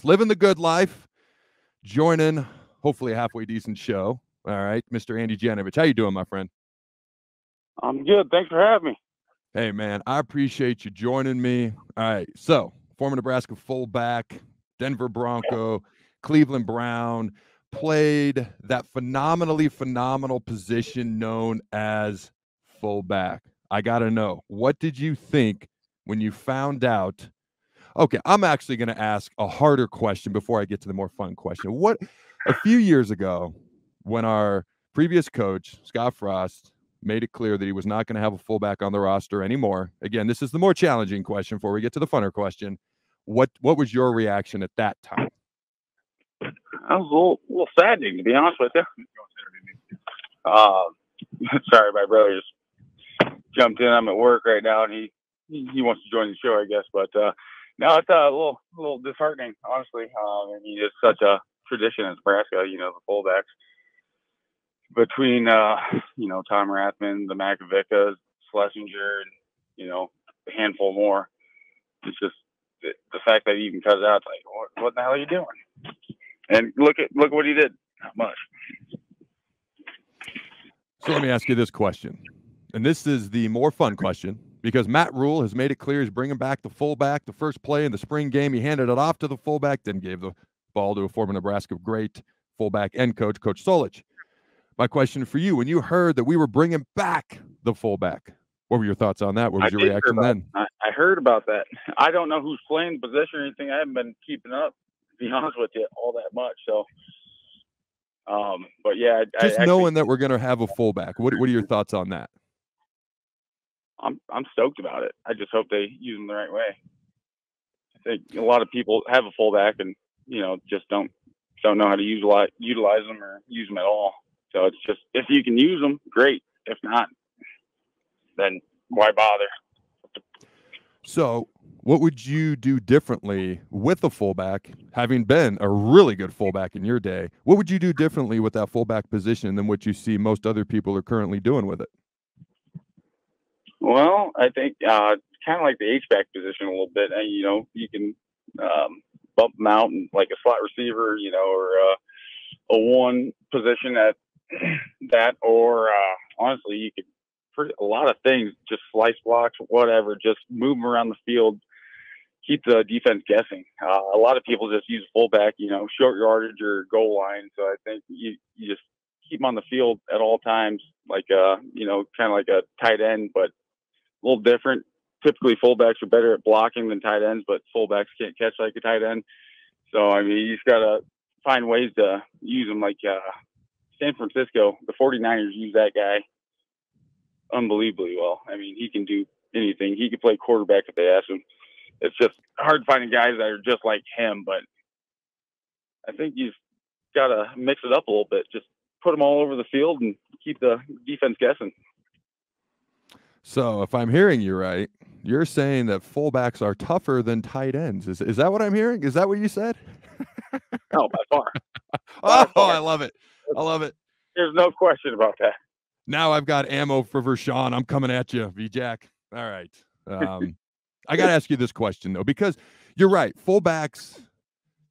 living the good life, joining hopefully a halfway decent show. All right, Mr. Andy Janovich. How you doing, my friend? I'm good. Thanks for having me. Hey, man, I appreciate you joining me. All right, so former Nebraska fullback, Denver Bronco, Cleveland Brown, played that phenomenal position known as fullback. I got to know, what did you think when you found out? Okay, I'm actually going to ask a harder question before I get to the more fun question. What, a few years ago, when our previous coach, Scott Frost, made it clear that he was not going to have a fullback on the roster anymore. Again, this is the more challenging question before we get to the funner question. What was your reaction at that time? I was a little saddening, to be honest with you. Uh, sorry, my brother just jumped in. I'm at work right now, and he wants to join the show, I guess. But no, it's a little disheartening, honestly. I mean, it's such a tradition in Nebraska, you know, the fullbacks. Between, you know, Tom Rathman, the Makovickas, Schlesinger, and, you know, a handful more. It's just the fact that he even cut it out. It's like, what the hell are you doing? And look at what he did. Not much. So let me ask you this question. And this is the more fun question because Matt Rule has made it clear he's bringing back the fullback. The first play in the spring game, he handed it off to the fullback, then gave the ball to a former Nebraska great fullback and coach, Coach Solich. My question for you, when you heard that we were bringing back the fullback, what were your thoughts on that? What was your reaction then? I heard about that. I don't know who's playing the position or anything. I haven't been keeping up, to be honest with you, all that much. So, but yeah. Just knowing that we're going to have a fullback, what are your thoughts on that? I'm stoked about it. I just hope they use them the right way. I think a lot of people have a fullback and, you know, just don't know how to utilize them or use them at all. So it's just, if you can use them, great. If not, then why bother? So what would you do differently with a fullback, having been a really good fullback in your day? What would you do differently with that fullback position than what you see most other people are currently doing with it? Well, I think kind of like the H-back position a little bit. And, you know, you can bump them out and like a slot receiver, you know, or a one position at that, or honestly, you could for a lot of things, just slice blocks, whatever, just move them around the field, keep the defense guessing. A lot of people just use fullback, you know, short yardage or goal line. So I think you just keep them on the field at all times, like you know, kind of like a tight end, but a little different. Typically, fullbacks are better at blocking than tight ends, but fullbacks can't catch like a tight end. So I mean, you just gotta find ways to use them, like San Francisco, the 49ers use that guy unbelievably well. I mean, he can do anything. He can play quarterback if they ask him. It's just hard finding guys that are just like him, but I think you've got to mix it up a little bit. Just put them all over the field and keep the defense guessing. So if I'm hearing you right, you're saying that fullbacks are tougher than tight ends. Is that what I'm hearing? Is that what you said? Oh, by far. I love it. I love it. There's no question about that. Now I've got ammo for Vershawn. I'm coming at you, V-Jack. All right. I got to ask you this question, though, because you're right. Fullbacks,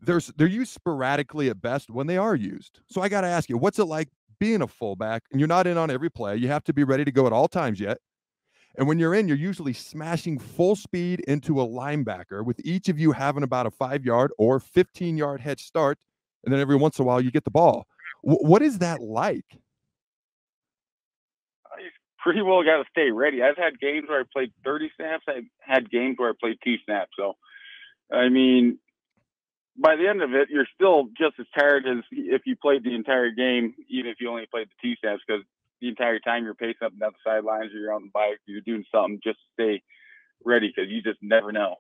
they're used sporadically at best when they are used. So I got to ask you, what's it like being a fullback? And you're not in on every play. You have to be ready to go at all times yet. And when you're in, you're usually smashing full speed into a linebacker, with each of you having about a 5-yard or 15-yard head start. And then every once in a while, you get the ball. What is that like? You pretty well got to stay ready. I've had games where I played 30 snaps. I've had games where I played 2 snaps. So, I mean, by the end of it, you're still just as tired as if you played the entire game, even if you only played the 2 snaps, because the entire time you're pacing up and down the sidelines, or you're on the bike, you're doing something just to stay ready, because you just never know.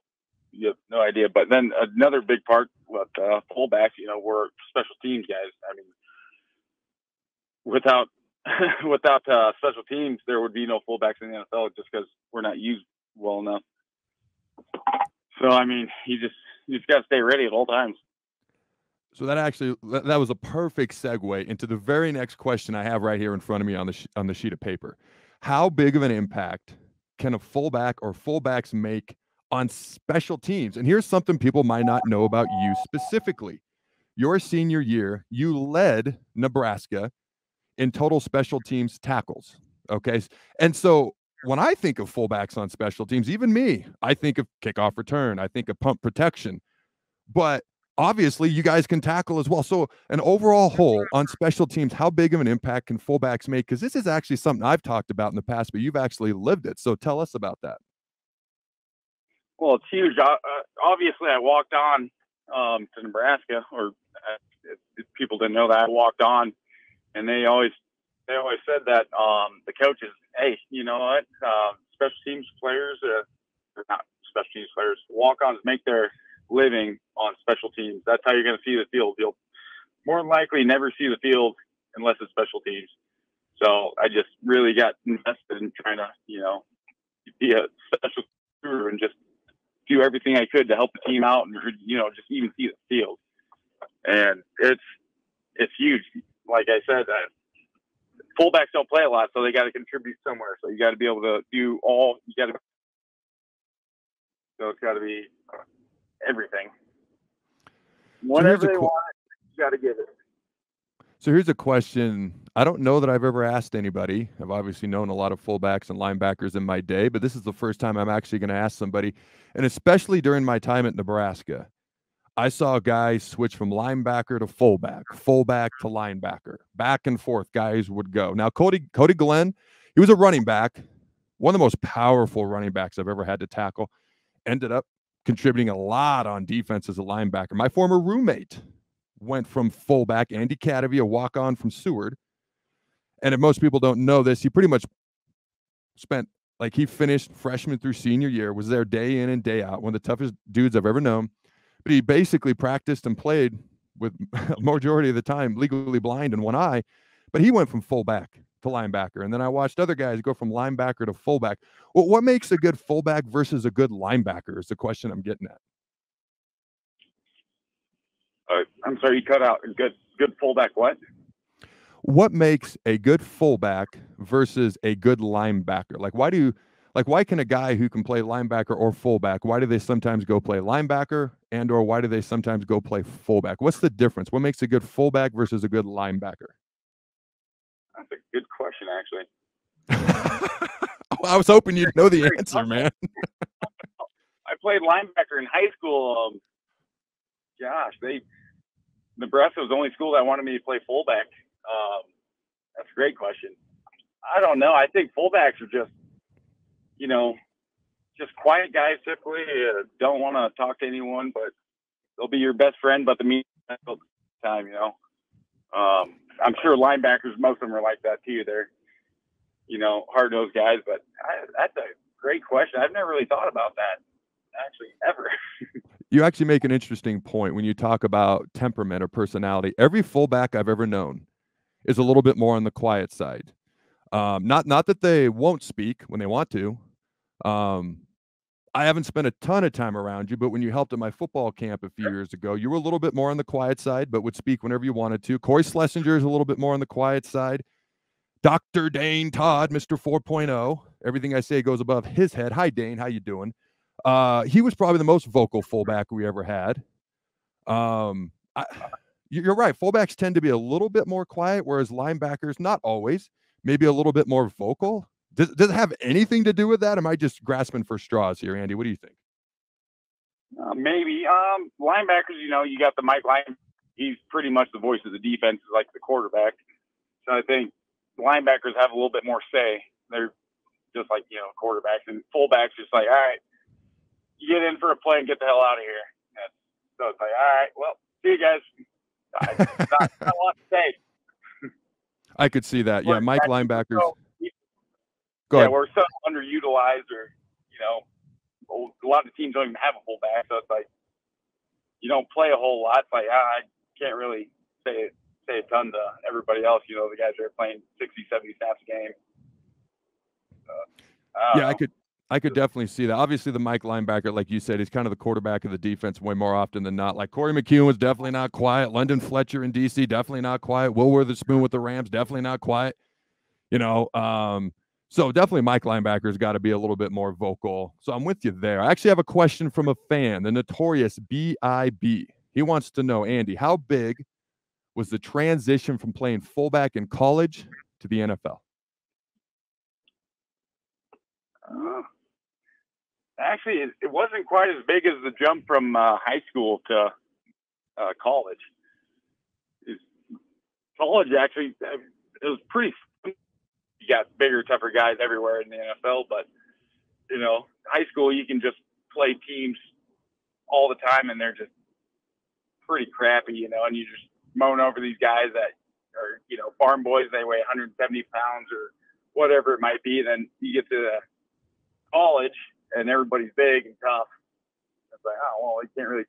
You have no idea. But then another big part with fullbacks, you know, we're special teams guys. I mean, without special teams, there would be no fullbacks in the NFL, just because we're not used well enough. So, I mean, you just got to stay ready at all times. So that was a perfect segue into the very next question I have right here in front of me on the sheet of paper. How big of an impact can a fullback or fullbacks make on special teams. And here's something people might not know about you specifically. Your senior year, you led Nebraska in total special teams tackles. Okay. And so when I think of fullbacks on special teams, even me, I think of kickoff return, I think of pump protection. But obviously, you guys can tackle as well. So, an overall whole on special teams, how big of an impact can fullbacks make? Because this is actually something I've talked about in the past, but you've actually lived it. So, tell us about that. Well, it's huge. Obviously, I walked on to Nebraska, or if people didn't know that, I walked on, and they always said that the coaches, hey, you know what, special teams players, or not special teams players, walk-ons make their living on special teams. That's how you're going to see the field. You'll more than likely never see the field unless it's special teams. So I just really got invested in trying to, you know, be a special crew and just do everything I could to help the team out and, you know, just even see the field. And it's huge. Like I said, fullbacks don't play a lot, so they got to contribute somewhere. So you got to be able to do all. So it's got to be everything. Whatever they want, you got to give it. So here's a question. I don't know that I've ever asked anybody. I've obviously known a lot of fullbacks and linebackers in my day, but this is the first time I'm actually going to ask somebody. And especially during my time at Nebraska, I saw guys switch from linebacker to fullback to linebacker, back and forth. Guys would go. Now, Cody Glenn, he was a running back, one of the most powerful running backs I've ever had to tackle. Ended up contributing a lot on defense as a linebacker. My former roommate went from fullback, Andy Cadavy, a walk-on from Seward. And if most people don't know this, he pretty much spent, like, he finished freshman through senior year, was there day in and day out, one of the toughest dudes I've ever known. But he basically practiced and played with a majority of the time legally blind in one eye. But he went from fullback to linebacker. And then I watched other guys go from linebacker to fullback. Well, what makes a good fullback versus a good linebacker is the question I'm getting at. I'm sorry, you cut out. Good fullback what? What makes a good fullback versus a good linebacker? Why can a guy who can play linebacker or fullback, why do they sometimes go play linebacker or why do they sometimes go play fullback? What's the difference? What makes a good fullback versus a good linebacker? That's a good question, actually. I was hoping you'd know the answer, man. I played linebacker in high school. Nebraska was the only school that wanted me to play fullback. That's a great question. I don't know. I think fullbacks are just, you know, just quiet guys typically. Don't want to talk to anyone, but they'll be your best friend. But the mean time, you know. I'm sure linebackers, most of them are like that too. They're, you know, hard-nosed guys. But that's a great question. I've never really thought about that, actually, ever. You actually make an interesting point when you talk about temperament or personality. Every fullback I've ever known is a little bit more on the quiet side. Not that they won't speak when they want to. I haven't spent a ton of time around you, but when you helped at my football camp a few years ago, you were a little bit more on the quiet side, but would speak whenever you wanted to. Corey Schlesinger is a little bit more on the quiet side. Dr. Dane Todd, Mr. 4.0. Everything I say goes above his head. Hi, Dane. How you doing? He was probably the most vocal fullback we ever had. You're right. Fullbacks tend to be a little bit more quiet, whereas linebackers, not always, maybe a little bit more vocal. Does it have anything to do with that? Am I just grasping for straws here, Andy? What do you think? Maybe. Linebackers, you know, you got the Mike Line. He's pretty much the voice of the defense, like the quarterback. So I think linebackers have a little bit more say. They're just like, you know, quarterbacks, and fullbacks just like, all right, you get in for a play and get the hell out of here. And so it's like, all right, well, see you guys. Not a lot to say. I could see that. Yeah, Mike linebackers. Go ahead. We're so underutilized, or, you know, a lot of teams don't even have a fullback. So it's like, you don't play a whole lot. It's like, I can't really say a ton to everybody else. You know, the guys that are playing 60, 70 snaps a game. I could definitely see that. Obviously, the Mike linebacker, like you said, he's kind of the quarterback of the defense way more often than not. Like Corey McEwen was definitely not quiet. London Fletcher in DC, definitely not quiet. Will Witherspoon with the Rams, definitely not quiet. You know, So definitely Mike linebacker's got to be a little bit more vocal. So I'm with you there. I actually have a question from a fan, the notorious BIB. He wants to know, Andy, how big was the transition from playing fullback in college to the NFL? Actually, it wasn't quite as big as the jump from high school to college. College, actually, it was pretty. You got bigger, tougher guys everywhere in the NFL, but, you know, high school, you can just play teams all the time, and they're just pretty crappy, you know, and you just moan over these guys that are, you know, farm boys, they weigh 170 pounds or whatever it might be. Then you get to college, and everybody's big and tough. It's like, oh, well, you can't really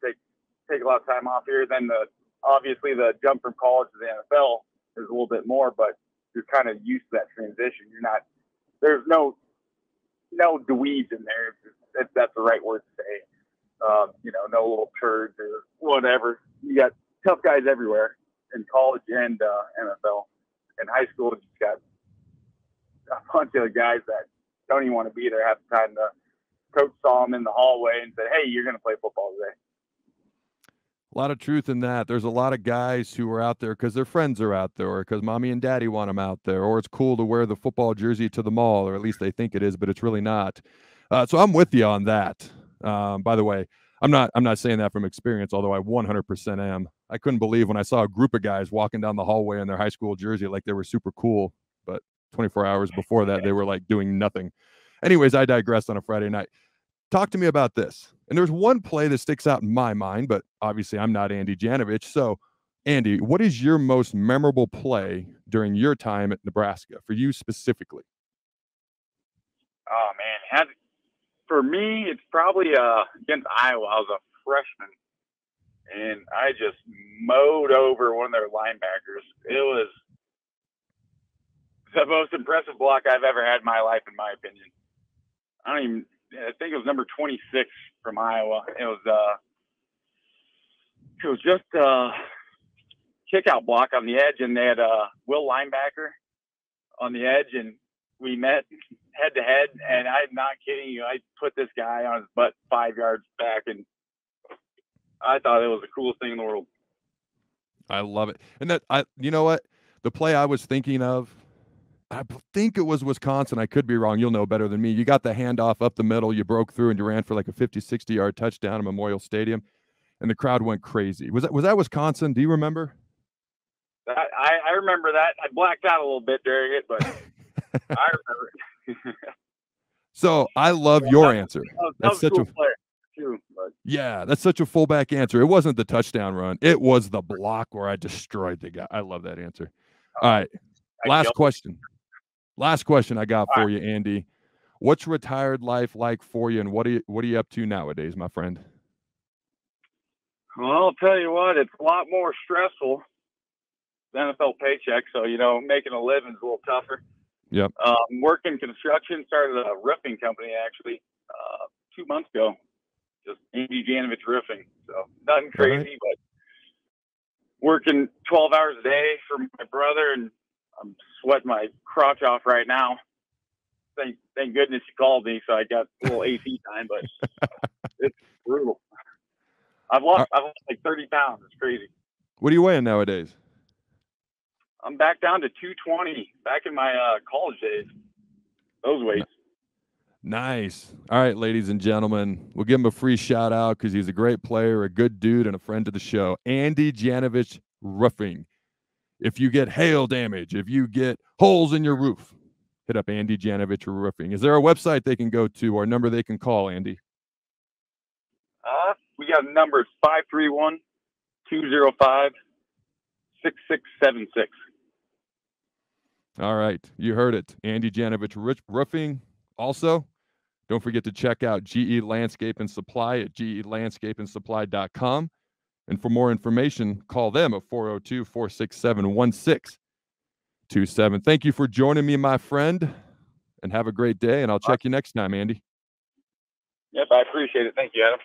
take a lot of time off here. Then obviously the jump from college to the NFL is a little bit more, but you're kind of used to that transition. There's no dweebs in there, if that's the right word to say. You know, no little turds or whatever. You got tough guys everywhere in college and NFL. In high school, you got a bunch of guys that don't even want to be there half the time. The coach saw them in the hallway and said, "Hey, you're going to play football today." A lot of truth in that. There's a lot of guys who are out there because their friends are out there, or because mommy and daddy want them out there, or it's cool to wear the football jersey to the mall, or at least they think it is, but it's really not. So I'm with you on that. By the way, I'm not saying that from experience, although I 100% am. I couldn't believe when I saw a group of guys walking down the hallway in their high school jersey like they were super cool, but 24 hours before that, they were like doing nothing. Anyways, I digressed on a Friday night. Talk to me about this. And there's one play that sticks out in my mind, but obviously I'm not Andy Janovich. So, Andy, what is your most memorable play during your time at Nebraska, for you specifically? Oh, man. For me, it's probably against Iowa. I was a freshman, and I just mowed over one of their linebackers. It was the most impressive block I've ever had in my life, in my opinion. I think it was number 26 from Iowa. It was just a kick-out block on the edge, and they had Will linebacker on the edge, and we met head-to-head, and I'm not kidding you. I put this guy on his butt 5 yards back, and I thought it was the coolest thing in the world. I love it. And you know what? The play I was thinking of, I think it was Wisconsin. I could be wrong. You'll know better than me. You got the handoff up the middle. You broke through and you ran for like a 50, 60-yard touchdown at Memorial Stadium, and the crowd went crazy. Was that Wisconsin? Do you remember? I remember that. I blacked out a little bit during it, but I remember it. So I love your answer. That's such a cool player too. Yeah, that's such a fullback answer. It wasn't the touchdown run. It was the block where I destroyed the guy. I love that answer. All right. Last question I got for you, Andy. What's retired life like for you, and what are you up to nowadays, my friend? Well, I'll tell you what, it's a lot more stressful than NFL paycheck, so, you know, making a living is a little tougher. Yep. Working construction, started a roofing company, actually, 2 months ago. Just Andy Janovich Roofing. So nothing crazy, but working 12 hours a day for my brother, and I'm sweating my crotch off right now. Thank goodness you called me, so I got a little AC time, but it's brutal. I've lost like 30 pounds. It's crazy. What are you weighing nowadays? I'm back down to 220, back in my college days. Those weights. Nice. All right, ladies and gentlemen, we'll give him a free shout out because he's a great player, a good dude, and a friend of the show. Andy Janovich Roofing. If you get hail damage, if you get holes in your roof, hit up Andy Janovich Roofing. Is there a website they can go to or a number they can call, Andy? We got a number. It's 531-205-6676. All right. You heard it. Andy Janovich Roofing. Also, don't forget to check out GE Landscape and Supply at gelandscapeandsupply.com. And for more information, call them at 402-467-1627. Thank you for joining me, my friend, and have a great day. And I'll check you next time, Andy. Yep, I appreciate it. Thank you, Adam.